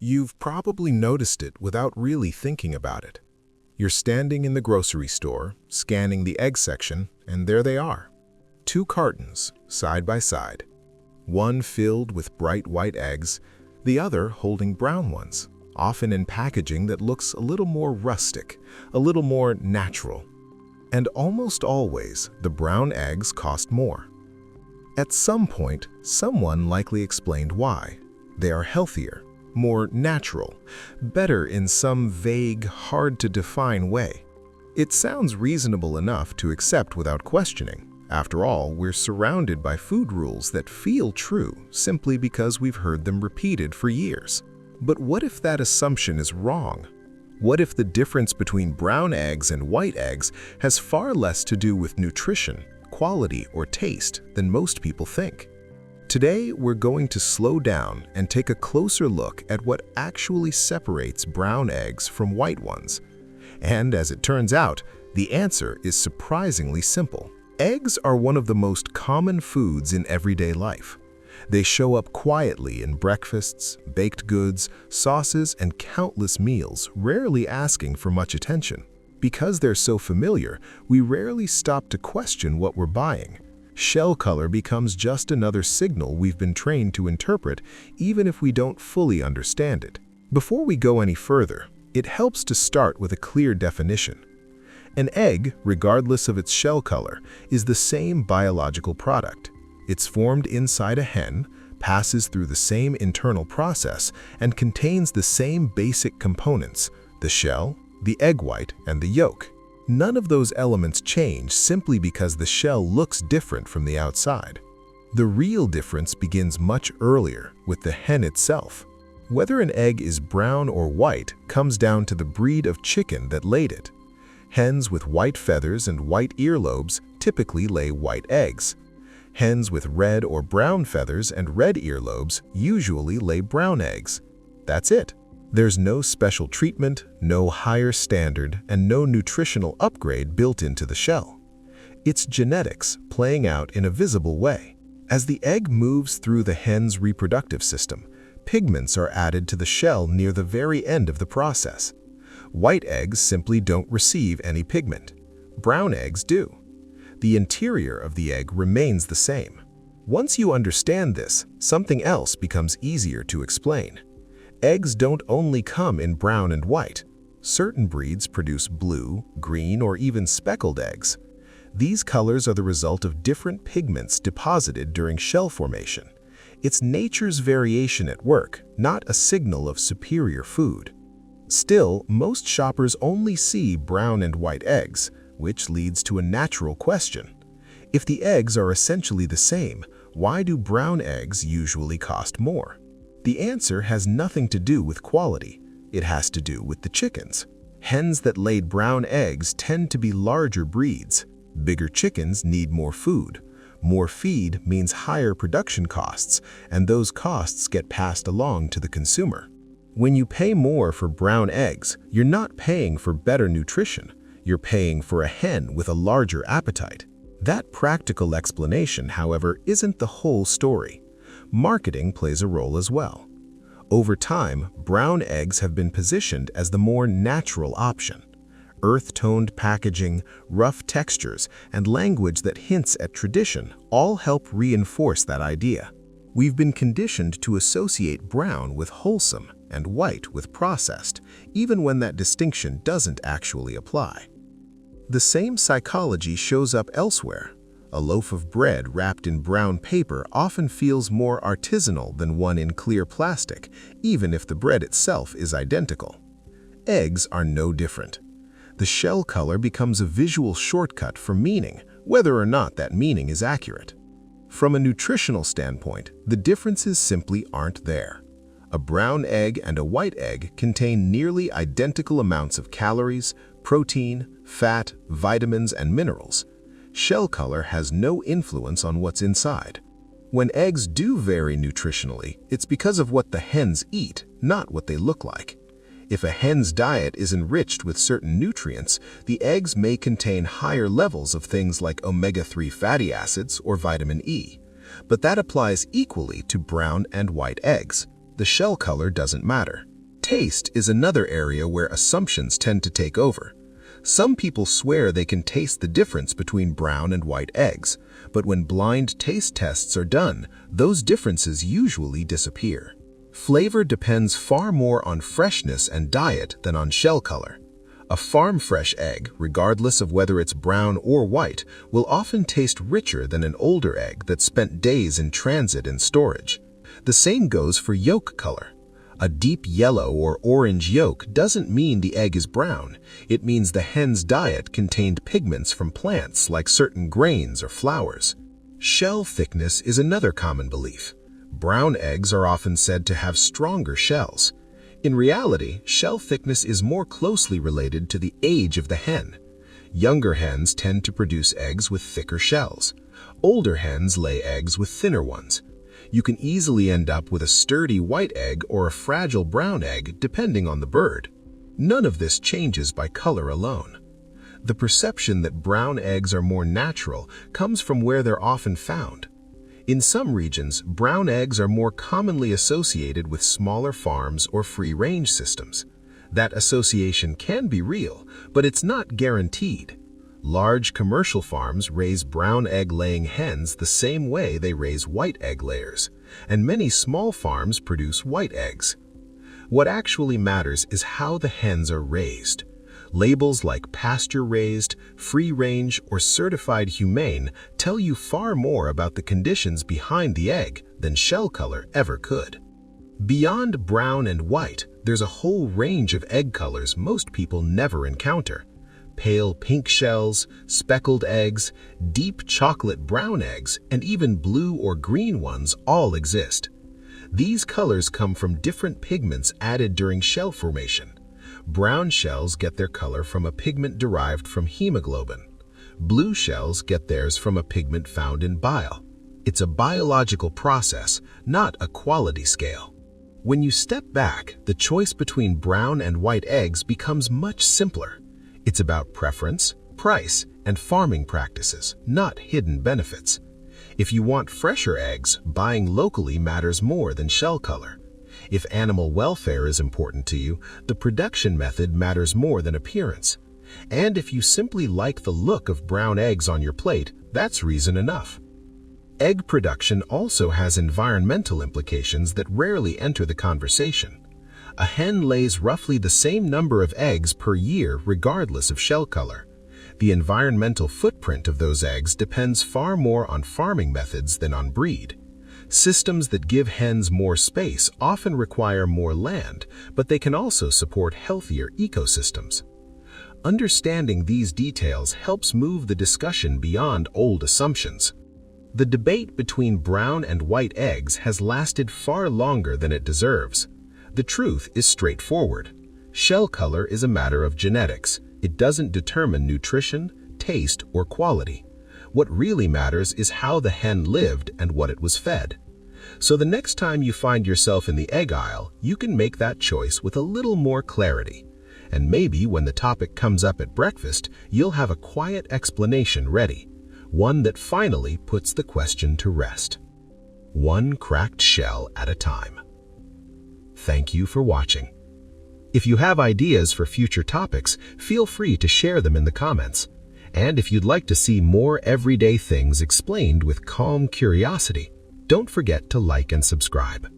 You've probably noticed it without really thinking about it. You're standing in the grocery store, scanning the egg section, and there they are. Two cartons, side by side. One filled with bright white eggs, the other holding brown ones, often in packaging that looks a little more rustic, a little more natural. And almost always, the brown eggs cost more. At some point, someone likely explained why. They are healthier, more natural, better in some vague, hard-to-define way. It sounds reasonable enough to accept without questioning. After all, we're surrounded by food rules that feel true simply because we've heard them repeated for years. But what if that assumption is wrong? What if the difference between brown eggs and white eggs has far less to do with nutrition, quality, or taste than most people think? Today, we're going to slow down and take a closer look at what actually separates brown eggs from white ones. And as it turns out, the answer is surprisingly simple. Eggs are one of the most common foods in everyday life. They show up quietly in breakfasts, baked goods, sauces, and countless meals, rarely asking for much attention. Because they're so familiar, we rarely stop to question what we're buying. Shell color becomes just another signal we've been trained to interpret, even if we don't fully understand it. Before we go any further, it helps to start with a clear definition. An egg, regardless of its shell color, is the same biological product. It's formed inside a hen, passes through the same internal process, and contains the same basic components: the shell, the egg white, and the yolk. None of those elements change simply because the shell looks different from the outside. The real difference begins much earlier, with the hen itself. Whether an egg is brown or white comes down to the breed of chicken that laid it. Hens with white feathers and white earlobes typically lay white eggs. Hens with red or brown feathers and red earlobes usually lay brown eggs. That's it. There's no special treatment, no higher standard, and no nutritional upgrade built into the shell. It's genetics playing out in a visible way. As the egg moves through the hen's reproductive system, pigments are added to the shell near the very end of the process. White eggs simply don't receive any pigment. Brown eggs do. The interior of the egg remains the same. Once you understand this, something else becomes easier to explain. Eggs don't only come in brown and white. Certain breeds produce blue, green, or even speckled eggs. These colors are the result of different pigments deposited during shell formation. It's nature's variation at work, not a signal of superior food. Still, most shoppers only see brown and white eggs, which leads to a natural question. If the eggs are essentially the same, why do brown eggs usually cost more? The answer has nothing to do with quality. It has to do with the chickens. Hens that laid brown eggs tend to be larger breeds. Bigger chickens need more food. More feed means higher production costs, and those costs get passed along to the consumer. When you pay more for brown eggs, you're not paying for better nutrition. You're paying for a hen with a larger appetite. That practical explanation, however, isn't the whole story. Marketing plays a role as well. Over time, brown eggs have been positioned as the more natural option. Earth-toned packaging, rough textures, and language that hints at tradition all help reinforce that idea. We've been conditioned to associate brown with wholesome and white with processed, even when that distinction doesn't actually apply. The same psychology shows up elsewhere. A loaf of bread wrapped in brown paper often feels more artisanal than one in clear plastic, even if the bread itself is identical. Eggs are no different. The shell color becomes a visual shortcut for meaning, whether or not that meaning is accurate. From a nutritional standpoint, the differences simply aren't there. A brown egg and a white egg contain nearly identical amounts of calories, protein, fat, vitamins, and minerals. Shell color has no influence on what's inside. When eggs do vary nutritionally, it's because of what the hens eat, not what they look like. If a hen's diet is enriched with certain nutrients, the eggs may contain higher levels of things like omega-3 fatty acids or vitamin E. But that applies equally to brown and white eggs. The shell color doesn't matter. Taste is another area where assumptions tend to take over. Some people swear they can taste the difference between brown and white eggs, but when blind taste tests are done, those differences usually disappear. Flavor depends far more on freshness and diet than on shell color. A farm-fresh egg, regardless of whether it's brown or white, will often taste richer than an older egg that spent days in transit and storage. The same goes for yolk color. A deep yellow or orange yolk doesn't mean the egg is brown. It means the hen's diet contained pigments from plants like certain grains or flowers. Shell thickness is another common belief. Brown eggs are often said to have stronger shells. In reality, shell thickness is more closely related to the age of the hen. Younger hens tend to produce eggs with thicker shells. Older hens lay eggs with thinner ones. You can easily end up with a sturdy white egg or a fragile brown egg depending on the bird. None of this changes by color alone. The perception that brown eggs are more natural comes from where they're often found. In some regions, brown eggs are more commonly associated with smaller farms or free-range systems. That association can be real, but it's not guaranteed. Large commercial farms raise brown egg-laying hens the same way they raise white egg layers, and many small farms produce white eggs. What actually matters is how the hens are raised. Labels like pasture-raised, free-range, or certified humane tell you far more about the conditions behind the egg than shell color ever could. Beyond brown and white, there's a whole range of egg colors most people never encounter. Pale pink shells, speckled eggs, deep chocolate brown eggs, and even blue or green ones all exist. These colors come from different pigments added during shell formation. Brown shells get their color from a pigment derived from hemoglobin. Blue shells get theirs from a pigment found in bile. It's a biological process, not a quality scale. When you step back, the choice between brown and white eggs becomes much simpler. It's about preference, price, and farming practices, not hidden benefits. If you want fresher eggs, buying locally matters more than shell color. If animal welfare is important to you, the production method matters more than appearance. And if you simply like the look of brown eggs on your plate, that's reason enough. Egg production also has environmental implications that rarely enter the conversation. A hen lays roughly the same number of eggs per year regardless of shell color. The environmental footprint of those eggs depends far more on farming methods than on breed. Systems that give hens more space often require more land, but they can also support healthier ecosystems. Understanding these details helps move the discussion beyond old assumptions. The debate between brown and white eggs has lasted far longer than it deserves. The truth is straightforward. Shell color is a matter of genetics. It doesn't determine nutrition, taste, or quality. What really matters is how the hen lived and what it was fed. So the next time you find yourself in the egg aisle, you can make that choice with a little more clarity. And maybe when the topic comes up at breakfast, you'll have a quiet explanation ready, one that finally puts the question to rest. One cracked shell at a time. Thank you for watching. If you have ideas for future topics, feel free to share them in the comments. And if you'd like to see more everyday things explained with calm curiosity, don't forget to like and subscribe.